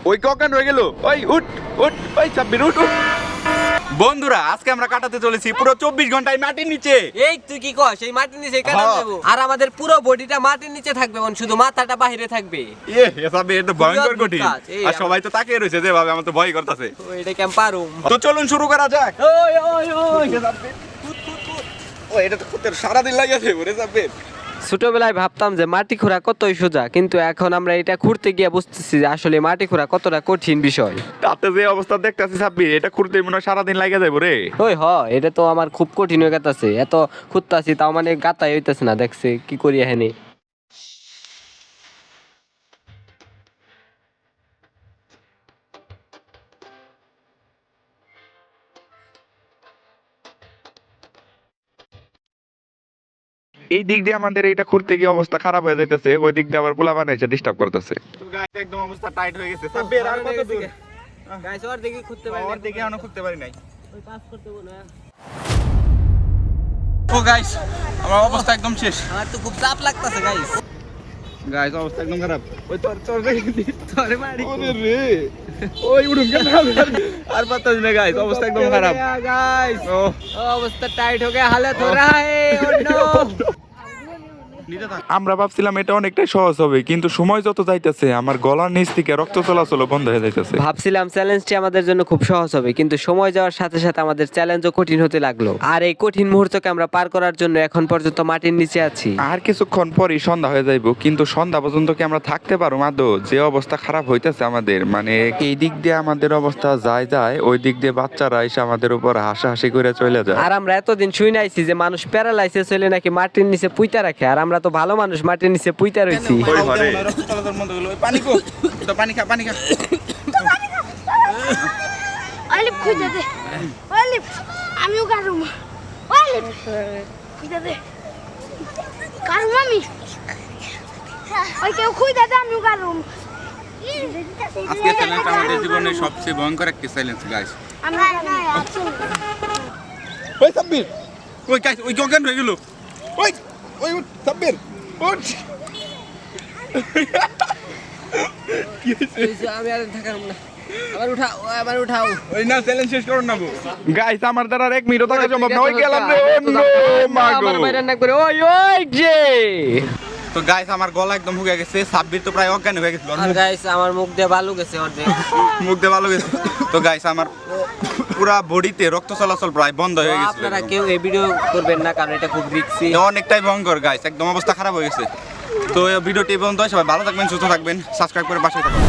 ওই কখন রয়ে গেল, ওই উঠ উঠ, ওই সাব্বির উঠ উঠ। বন্ধুরা আজকে আমরা কাটাতে চলেছি পুরো 24 ঘন্টায় মাটির নিচে। এই তুই কি কস, এই মাটির নিচে কাটাতে হ্যাঁ। দেবো? আর আমাদের পুরো বডিটা মাটির নিচে থাকবে, শুধু মাথাটা বাইরে থাকবে। সাব্বির এটা ভয়ঙ্কর অদ্ভুত কঠিন। কাজ, এই আর সবাই তো তাকিয়ে রয়েছে যেভাবে, আমার তো ভয় করতেছে। ও, এটা কেমন পারুম? তো চলুন শুরু করা যাক। ওই ওই ওই ও এটা তো করতে সারাদিন লাগিয়েছে ওরে সাব্বির। ছোটবেলায় ভাবতাম যে মাটি খোঁড়া কতই সোজা, কিন্তু এখন আমরা এটা খুঁড়তে গিয়ে বুঝতেছি যে আসলে মাটি খোঁড়া কতটা কঠিন বিষয়। তাতে যে অবস্থা দেখতেছি সাব্বির, এটা খুঁড়তে মনে হয় সারাদিন লাগে যাবো রে। ওই এটা তো আমার খুব কঠিন হয়ে গেছে, এত খুঁড়তাছি তাও মানে গাতাই হইতেছে না, দেখছে কি করি এখানে। এই দিক দিয়ে আমাদের এটা খুঁড়তে গিয়ে অবস্থা খারাপ হয়ে যাইতেছে, ওই দিক দিয়ে আবার পোলা বানাইছে ডিস্টার্ব করতেছে। একদম অবস্থা টাইট হয়ে গেছে সাব্বির। আর কত দূর? গাইস ওর দিকে খুঁড়তে পারি ওর দিকে এখনো খুঁড়তে পারি নাই। ওই পাস করতে বলো। ও গাইস আমার অবস্থা একদম শেষ। আমার তো খুব চাপ লাগতেছে গাইস। গাইস অবস্থা একদম খারাপ। ওই তোর দেখি তোরে মারি। ওরে রে, ওই উড়ুন কেন আর পাতাছ না গাইস, অবস্থা একদম খারাপ গাইস। ও অবস্থা টাইট हो गया, हालत हो रहा है। Oh no! আমরা ভাবছিলাম এটা অনেকটাই সহজ হবে, কিন্তু সময় যত যাইতেছে আমার গলার নিচ থেকে রক্ত চলাচল বন্ধ হয়ে যাইতেছে। ভাবছিলাম চ্যালেঞ্জটি আমাদের জন্য খুব সহজ হবে, কিন্তু সময় যাওয়ার সাথে সাথে আমাদের চ্যালেঞ্জও কঠিন হতে লাগলো। আর এই কঠিন মুহূর্তকে আমরা পার করার জন্য এখন পর্যন্ত মাটির নিচে আছি। আর কিছুক্ষণ পরই সন্ধ্যা হয়ে যাইব, কিন্তু সন্ধ্যা পর্যন্ত কি আমরা থাকতে পারবো? মাদো যে অবস্থা খারাপ হইতেছে আমাদের, মানে এই দিক দিয়ে আমাদের অবস্থা যায়, ওই দিক দিয়ে বাচ্চারা এসে আমাদের উপর হাসাহাসি করে চলে যায়। আর আমরা এতদিন শুই নাইছি যে মানুষ প্যারালাইসিস হলে নাকি মাটির নিচে পুইতা রাখে, আর আমরা তো ভালো মানুষ, মাটির নিচে পুইতা রইছি। অলিভ খুঁজে দে, অলিভ আমিও কারুম, অলিভ খুঁজে দে, কারুম আমি, ওই কেউ খুঁজে দে, আমিও কারুম। আজকে চ্যালেঞ্জটা আমাদের জীবনের সবচেয়ে ভয়ঙ্কর একটা চ্যালেঞ্জ গাইস। ওই সাব্বির, ওই গাইস ওই গগন হয়ে গেল, ওই ওই সাব্বির উঠ। আমি আর থাকার না, আবার উঠাও। ওই না চ্যালেঞ্জ শেষ করুন না গাইস, আমার দ্বারা আর 1 মিনিটও থাকা সম্ভব না। ওই গেলাম রে, আমার বাইরে না করে ওই ওই যে। তো গাইস আমার গলা একদম শুকিয়ে গেছে, সাব্বির তো প্রায় অজ্ঞান হয়ে গেছিল। আর গাইস আমার মুখ দিয়ে বালু গেছে অর্ধেক। মুখ দিয়ে ভালো গেছে। তো গাইস আমার পুরা বডিতে রক্ত চলাচল প্রায় বন্ধ হয়ে গেছে। আপনারা কেউ এই ভিডিও করবেন না, কারণ এটা খুব রিস্কি। অনেকটাই ভয়ঙ্কর গাইস, একদম অবস্থা খারাপ হয়ে গেছে। তো এই ভিডিওটি বন্ধ, সবাই ভালো থাকবেন, সুস্থ থাকবেন, সাবস্ক্রাইব করে পাশে থাকবেন।